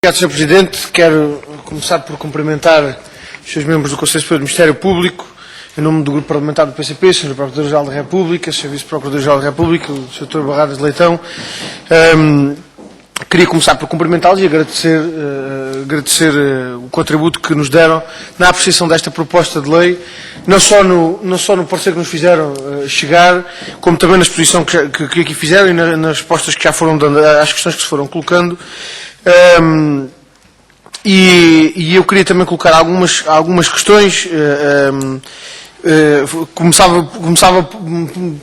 Obrigado, Sr. Presidente. Quero começar por cumprimentar os seus membros do Conselho Superior do Ministério Público, em nome do Grupo Parlamentar do PCP, Sr. Procurador-Geral da República, Sr. Vice-Procurador-Geral da República, o Sr. Barradas de Leitão. Queria começar por cumprimentá-los e agradecer o contributo que nos deram na apreciação desta proposta de lei, não só no parecer que nos fizeram chegar, como também na exposição que aqui fizeram e nas respostas que já foram dando às questões que se foram colocando. E eu queria também colocar algumas questões. Começava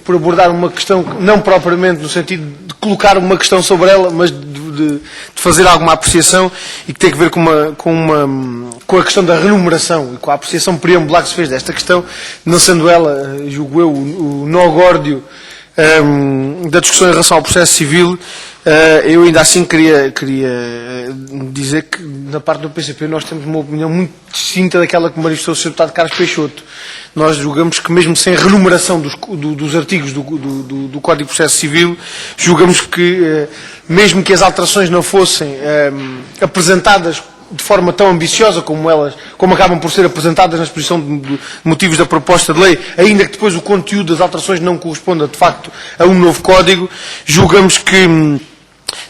por abordar uma questão, não propriamente no sentido de colocar uma questão sobre ela, mas de fazer alguma apreciação e que tem a ver com a questão da remuneração e com a apreciação preambular que se fez desta questão, não sendo ela, julgo eu, o nó górdio da discussão em relação ao processo civil. Eu ainda assim queria dizer que na parte do PCP nós temos uma opinião muito distinta daquela que manifestou o Sr. Deputado Carlos Peixoto. Nós julgamos que mesmo sem remuneração dos artigos do Código de Processo Civil, julgamos que mesmo que as alterações não fossem apresentadas de forma tão ambiciosa como acabam por ser apresentadas na exposição de motivos da proposta de lei, ainda que depois o conteúdo das alterações não corresponda de facto a um novo código, julgamos que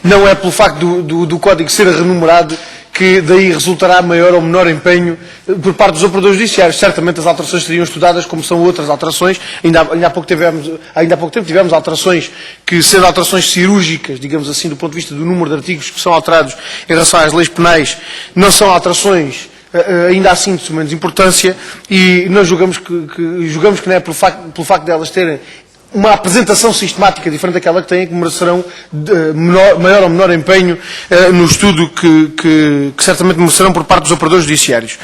não é pelo facto do código ser renumerado que daí resultará maior ou menor empenho por parte dos operadores judiciários. Certamente as alterações seriam estudadas como são outras alterações. Ainda há pouco tempo tivemos alterações que, sendo alterações cirúrgicas, digamos assim, do ponto de vista do número de artigos que são alterados em relação às leis penais, não são alterações ainda assim de sumenos importância, e nós julgamos que não é pelo facto de elas terem uma apresentação sistemática diferente daquela que têm, que merecerão maior ou menor empenho no estudo que certamente merecerão por parte dos operadores judiciários.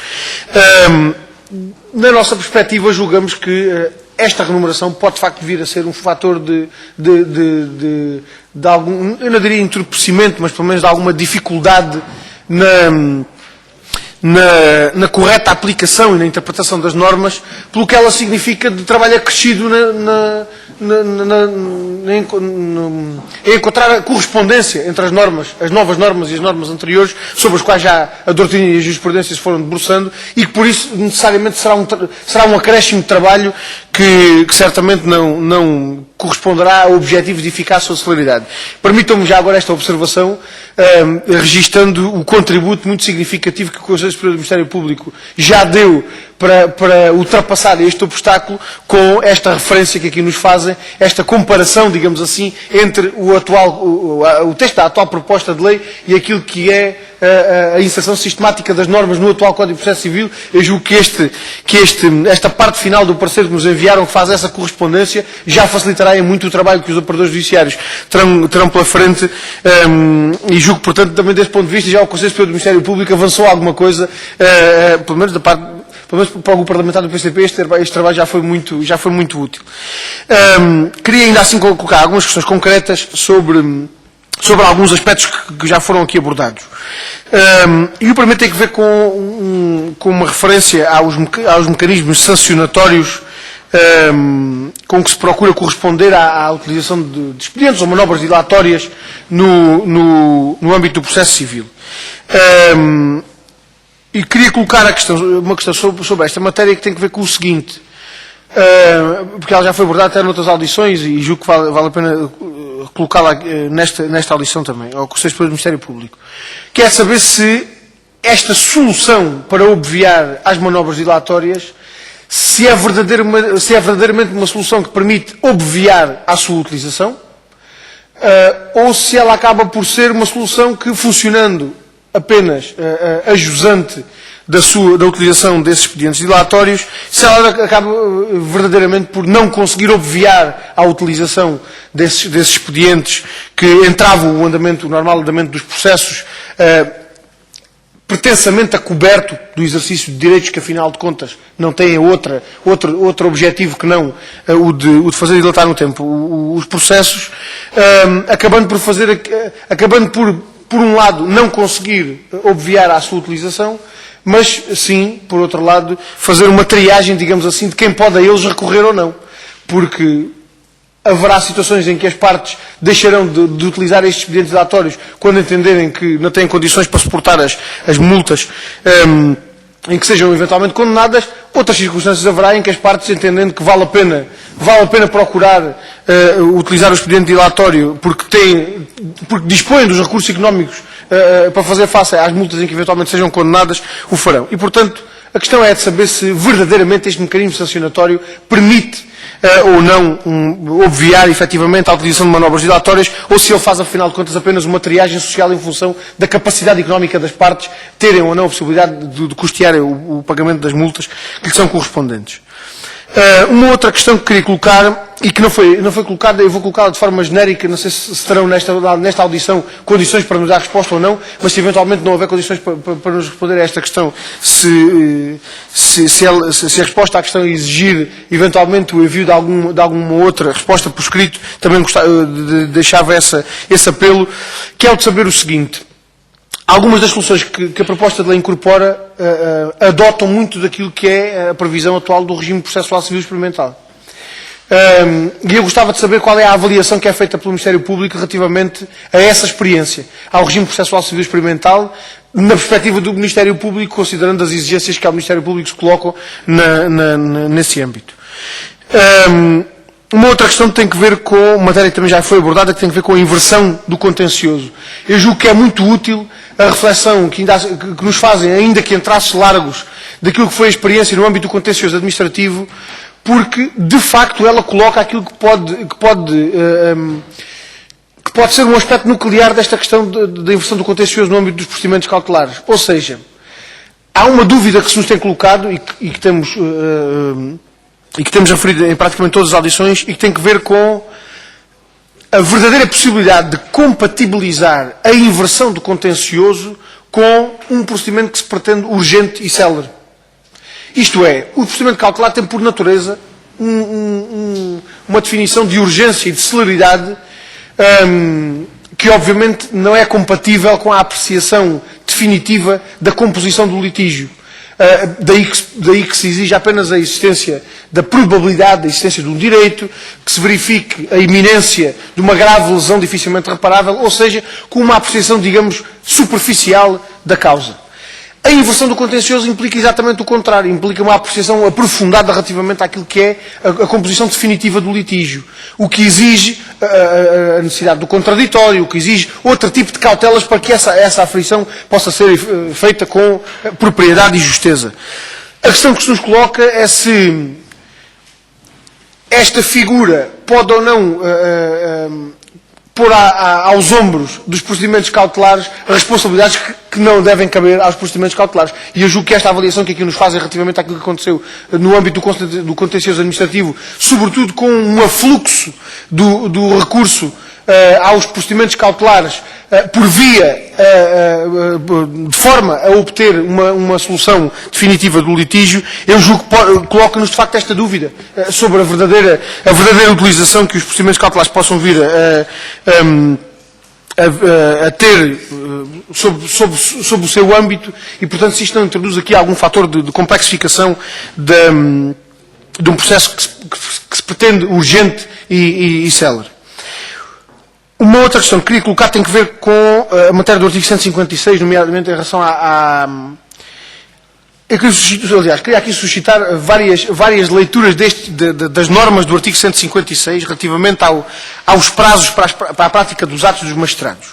Na nossa perspectiva, julgamos que esta remuneração pode de facto vir a ser um fator de algum, eu não diria entorpecimento, mas pelo menos de alguma dificuldade na correta aplicação e na interpretação das normas, pelo que ela significa de trabalho acrescido em encontrar a correspondência entre as novas normas e as normas anteriores, sobre as quais já a doutrina e a jurisprudência se foram debruçando, e que por isso necessariamente será um acréscimo de trabalho que certamente não corresponderá a objetivos de eficácia ou celeridade. Permitam-me já agora esta observação, registando o contributo muito significativo que o Conselho Superior do Ministério Público já deu para ultrapassar este obstáculo, com esta referência que aqui nos fazem, esta comparação, digamos assim, entre o texto da atual proposta de lei e aquilo que é a inserção sistemática das normas no atual Código de Processo Civil. Eu julgo que esta parte final do parecer que nos enviaram, que faz essa correspondência, já facilitará em muito o trabalho que os operadores judiciários terão pela frente, e julgo, portanto, também desse ponto de vista, já o Conselho Superior do Ministério Público avançou alguma coisa, pelo menos para o Grupo Parlamentar do PCP, este trabalho já foi muito útil. Queria ainda assim colocar algumas questões concretas sobre alguns aspectos que já foram aqui abordados. E o primeiro tem a ver com uma referência aos mecanismos sancionatórios com que se procura corresponder à utilização de expedientes ou manobras dilatórias no âmbito do processo civil. E queria colocar uma questão sobre esta matéria, que tem a ver com o seguinte, porque ela já foi abordada até noutras audições, e julgo que vale a pena colocá-la nesta audição também, ao Conselho Superior do Ministério Público, que é saber se esta solução para obviar às manobras dilatórias se é verdadeiramente uma solução que permite obviar à sua utilização, ou se ela acaba por ser uma solução que, funcionando apenas a jusante da utilização desses expedientes dilatórios, se ela acaba verdadeiramente por não conseguir obviar à utilização desses expedientes que entravam o normal andamento dos processos, pretensamente a coberto do exercício de direitos que, afinal de contas, não têm outro objetivo que não o de fazer dilatar no tempo os processos, acabando por um lado, não conseguir obviar à sua utilização, mas sim, por outro lado, fazer uma triagem, digamos assim, de quem pode a eles recorrer ou não. Porque haverá situações em que as partes deixarão de utilizar estes expedientes dilatórios quando entenderem que não têm condições para suportar as multas em que sejam eventualmente condenadas. Outras circunstâncias haverá em que as partes, entendendo que vale a pena procurar utilizar o expediente dilatório porque dispõem dos recursos económicos para fazer face às multas em que eventualmente sejam condenadas, o farão. E, portanto, a questão é de saber se verdadeiramente este mecanismo sancionatório permite ou não obviar efetivamente a utilização de manobras dilatórias, ou se ele faz, afinal de contas, apenas uma triagem social em função da capacidade económica das partes terem ou não a possibilidade de custear o pagamento das multas que lhes são correspondentes. Uma outra questão que queria colocar, e que não foi colocada, eu vou colocá-la de forma genérica, não sei se terão nesta audição condições para nos dar resposta ou não, mas se eventualmente não houver condições para nos responder a esta questão, se a resposta à questão exigir eventualmente o envio de alguma outra resposta por escrito, também deixava esse apelo, que é o de saber o seguinte. Algumas das soluções que a proposta de lei incorpora adotam muito daquilo que é a previsão atual do regime processual civil experimental. E eu gostava de saber qual é a avaliação que é feita pelo Ministério Público relativamente a essa experiência, ao regime processual civil experimental, na perspectiva do Ministério Público, considerando as exigências que ao Ministério Público se colocam nesse âmbito. Uma outra questão que tem que ver com, matéria que também já foi abordada, que tem que ver com a inversão do contencioso. Eu julgo que é muito útil a reflexão que nos fazem, ainda que em traços largos, daquilo que foi a experiência no âmbito do contencioso administrativo, porque, de facto, ela coloca aquilo que pode ser um aspecto nuclear desta questão da inversão do contencioso no âmbito dos procedimentos cautelares. Ou seja, há uma dúvida que se nos tem colocado e que temos referido em praticamente todas as audições e que tem que ver com a verdadeira possibilidade de compatibilizar a inversão do contencioso com um procedimento que se pretende urgente e célere. Isto é, o procedimento cautelar tem por natureza uma definição de urgência e de celeridade que obviamente não é compatível com a apreciação definitiva da composição do litígio. Daí que se exige apenas a existência da probabilidade da existência de um direito, que se verifique a iminência de uma grave lesão dificilmente reparável, ou seja, com uma apreciação, digamos, superficial da causa. A inversão do contencioso implica exatamente o contrário, implica uma apreciação aprofundada relativamente àquilo que é a composição definitiva do litígio, o que exige a necessidade do contraditório, o que exige outro tipo de cautelas para que essa aferição possa ser feita com propriedade e justeza. A questão que se nos coloca é se esta figura pode ou não pôr aos ombros dos procedimentos cautelares responsabilidades que não devem caber aos procedimentos cautelares. E eu julgo que esta avaliação que aqui nos fazem relativamente àquilo que aconteceu no âmbito do contencioso administrativo, sobretudo com um afluxo do recurso aos procedimentos cautelares por via, de forma a obter uma solução definitiva do litígio, eu julgo que coloca-nos de facto esta dúvida sobre a verdadeira utilização que os procedimentos cautelares possam vir a ter sob o seu âmbito e, portanto, se isto não introduz aqui algum fator de complexificação de um processo que se pretende urgente e célere. Uma outra questão que queria colocar tem que ver com a matéria do artigo 156, nomeadamente em relação queria aqui suscitar várias leituras das normas do artigo 156 relativamente aos prazos para a prática dos atos dos magistrados.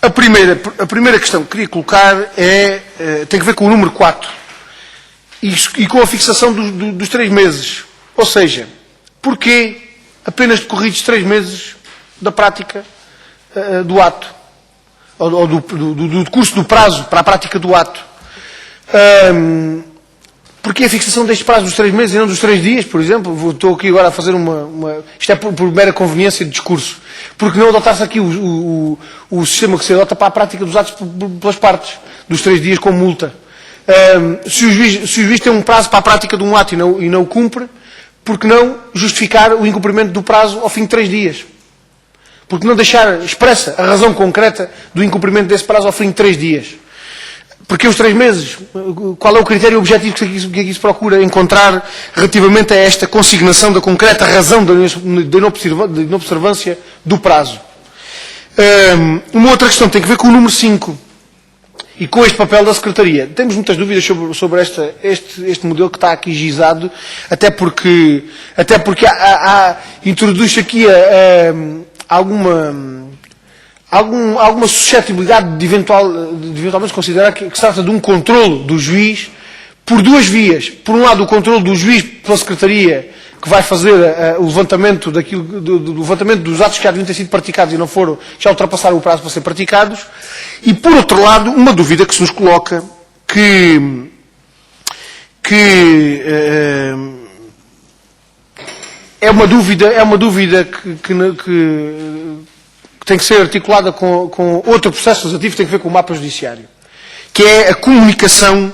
A primeira questão que queria colocar tem que ver com o número 4 e com a fixação dos 3 meses. Ou seja, porquê apenas decorridos 3 meses da prática do ato, ou do decurso do prazo para a prática do ato. Porque a fixação deste prazo dos 3 meses e não dos 3 dias, por exemplo? Estou aqui agora a fazer isto é por mera conveniência de discurso. Porque não adotar-se aqui o sistema que se adota para a prática dos atos pelas partes, dos 3 dias com multa. Se o juiz tem um prazo para a prática de um ato e não o cumpre, por que não justificar o incumprimento do prazo ao fim de 3 dias? Por que não deixar expressa a razão concreta do incumprimento desse prazo ao fim de 3 dias? Porquê os 3 meses? Qual é o critério objetivo que aqui se procura encontrar relativamente a esta consignação da concreta razão da inobservância do prazo? Uma outra questão tem a ver com o número 5 e com este papel da Secretaria. Temos muitas dúvidas sobre este modelo que está aqui gizado, até porque introduz aqui alguma suscetibilidade de eventualmente considerar que se trata de um controlo do juiz por 2 vias. Por um lado, o controlo do juiz pela Secretaria, que vai fazer o levantamento, do levantamento dos atos que já deviam ter sido praticados e não foram, já ultrapassaram o prazo para ser praticados. E, por outro lado, uma dúvida que se nos coloca, que é uma dúvida que tem que ser articulada com outro processo legislativo que tem a ver com o mapa judiciário, que é a comunicação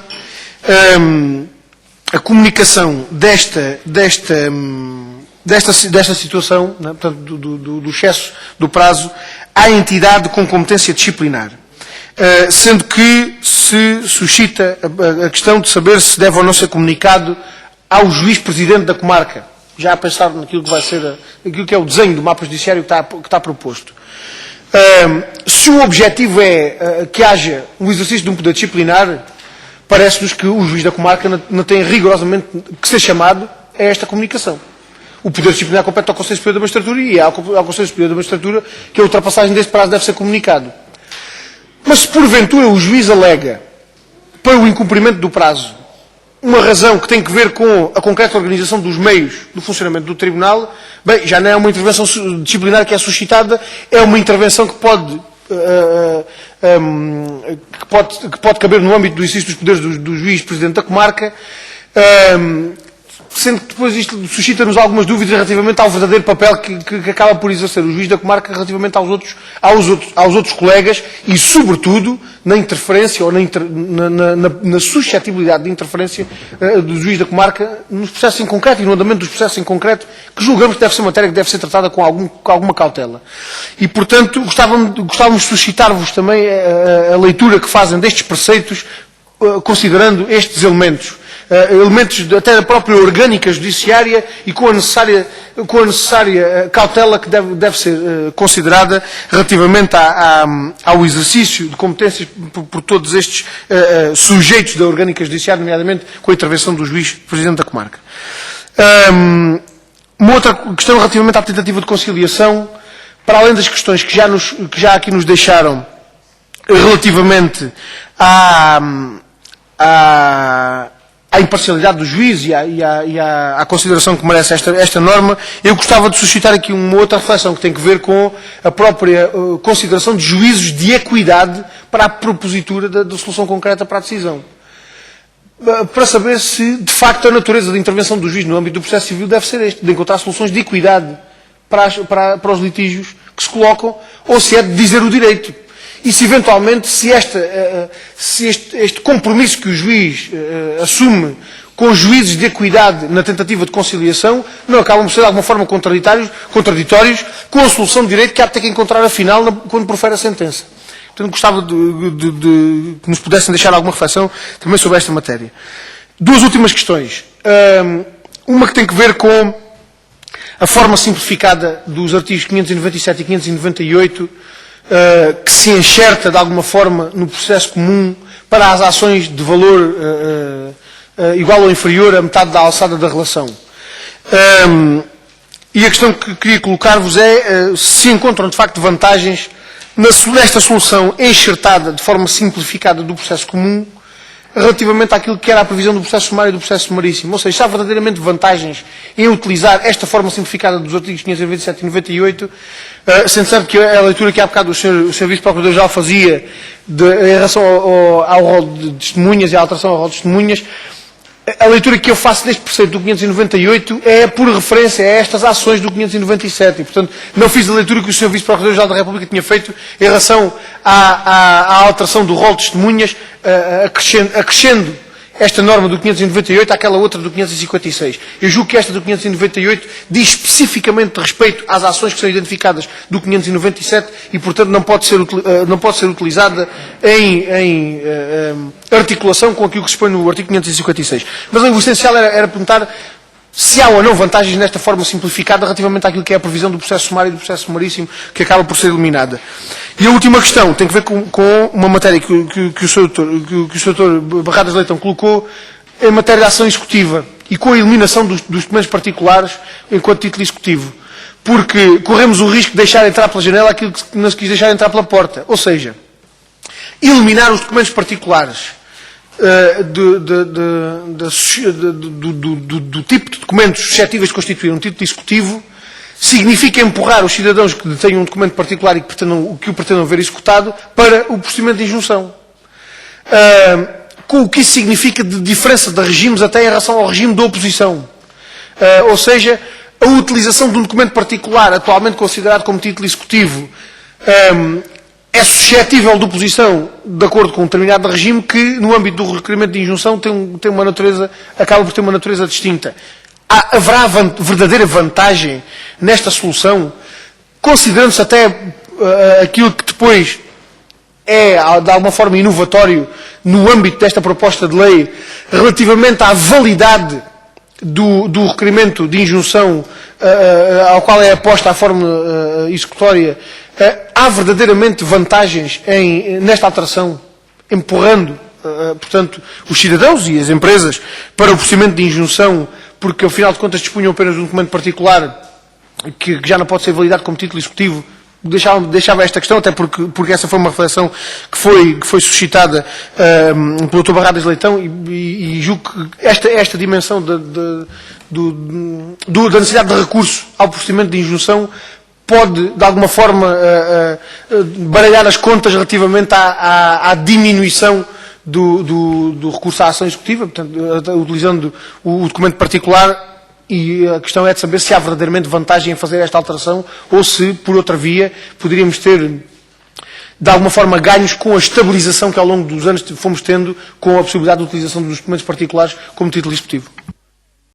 desta situação, né, portanto, do excesso do prazo à entidade com competência disciplinar. Sendo que se suscita a questão de saber se deve ou não ser comunicado ao juiz presidente da comarca, já a pensar naquilo que vai ser, aquilo que é o desenho do mapa judiciário que está proposto. Se o objetivo é que haja um exercício de um poder disciplinar, parece-nos que o juiz da comarca não tem rigorosamente que ser chamado a esta comunicação. O poder disciplinar compete ao Conselho Superior da Magistratura e ao Conselho Superior da Magistratura que a ultrapassagem deste prazo deve ser comunicado. Mas se porventura o juiz alega para o incumprimento do prazo uma razão que tem que ver com a concreta organização dos meios do funcionamento do Tribunal, bem, já não é uma intervenção disciplinar que é suscitada, é uma intervenção que pode caber no âmbito do exercício dos poderes do juiz presidente da comarca, sendo que depois isto suscita-nos algumas dúvidas relativamente ao verdadeiro papel que acaba por exercer o juiz da comarca relativamente aos outros colegas e, sobretudo, na interferência ou na suscetibilidade de interferência do juiz da comarca nos processos em concreto e no andamento dos processos em concreto, que julgamos que deve ser matéria que deve ser tratada com alguma cautela. E, portanto, gostávamos de suscitar-vos também a leitura que fazem destes preceitos, considerando estes elementos. Elementos até da própria orgânica judiciária e com a necessária cautela que deve ser considerada relativamente ao exercício de competências por todos estes sujeitos da orgânica judiciária, nomeadamente com a intervenção do juiz presidente da comarca. Uma outra questão relativamente à tentativa de conciliação, para além das questões que já aqui nos deixaram relativamente à imparcialidade do juiz e à consideração que merece esta norma, eu gostava de suscitar aqui uma outra reflexão que tem que ver com a própria consideração de juízos de equidade para a propositura da solução concreta para a decisão. Para saber se, de facto, a natureza da intervenção do juiz no âmbito do processo civil deve ser este, de encontrar soluções de equidade para os litígios que se colocam, ou se é de dizer o direito. E se eventualmente, se este compromisso que o juiz assume com juízes de equidade na tentativa de conciliação, não acabam por ser de alguma forma contraditórios com a solução de direito que há de ter que encontrar afinal quando profere a sentença. Portanto, gostava de que nos pudessem deixar alguma reflexão também sobre esta matéria. 2 últimas questões. Uma que tem que ver com a forma simplificada dos artigos 597 e 598, que se enxerta de alguma forma no processo comum para as ações de valor igual ou inferior à metade da alçada da relação. E a questão que queria colocar-vos é se encontram de facto vantagens nesta solução enxertada de forma simplificada do processo comum relativamente àquilo que era a previsão do processo sumário e do processo sumaríssimo. Ou seja, se há verdadeiramente vantagens em utilizar esta forma simplificada dos artigos 597 e 98, sendo certo que a leitura que há bocado o Sr. Vice-Procurador-Geral fazia em relação ao rol de testemunhas e à alteração ao rol de testemunhas, a leitura que eu faço deste preceito do 598 é por referência a estas ações do 597 e, portanto, não fiz a leitura que o Sr. Vice-Procurador-Geral da República tinha feito em relação à alteração do rol de testemunhas, acrescendo esta norma do 598 àquela outra do 556. Eu julgo que esta do 598 diz especificamente respeito às ações que são identificadas do 597 e, portanto, não pode ser utilizada em articulação com aquilo que se põe no artigo 556. Mas o essencial era perguntar se há ou não vantagens nesta forma simplificada relativamente àquilo que é a previsão do processo sumário e do processo sumaríssimo, que acaba por ser eliminada. E a última questão tem que ver com uma matéria que o Sr. Dr. Barradas Leitão colocou em matéria de ação executiva e com a eliminação dos documentos particulares enquanto título executivo. Porque corremos o risco de deixar entrar pela janela aquilo que não se quis deixar entrar pela porta. Ou seja, eliminar os documentos particulares do tipo de documentos suscetíveis de constituir um título executivo significa empurrar os cidadãos que tenham um documento particular e que o pretendam ver executado para o procedimento de injunção. Com o que isso significa de diferença de regimes até em relação ao regime da oposição. Ou seja, a utilização de um documento particular atualmente considerado como título executivo é suscetível de oposição de acordo com um determinado regime que, no âmbito do requerimento de injunção, acaba por ter uma natureza distinta. Haverá verdadeira vantagem nesta solução, considerando-se até aquilo que depois é, de alguma forma, inovatório no âmbito desta proposta de lei, relativamente à validade do requerimento de injunção ao qual é aposta a forma executória. Há verdadeiramente vantagens nesta alteração, empurrando, portanto, os cidadãos e as empresas para o procedimento de injunção, porque, afinal de contas, dispunham apenas de um documento particular que já não pode ser validado como título executivo. Deixava esta questão, até porque essa foi uma reflexão que foi suscitada pelo Dr. Barradas Leitão e julgo que esta dimensão da necessidade de recurso ao procedimento de injunção pode, de alguma forma, baralhar as contas relativamente à diminuição do recurso à ação executiva, portanto, utilizando o documento particular. E a questão é de saber se há verdadeiramente vantagem em fazer esta alteração ou se, por outra via, poderíamos ter, de alguma forma, ganhos com a estabilização que ao longo dos anos fomos tendo com a possibilidade de utilização dos documentos particulares como título executivo.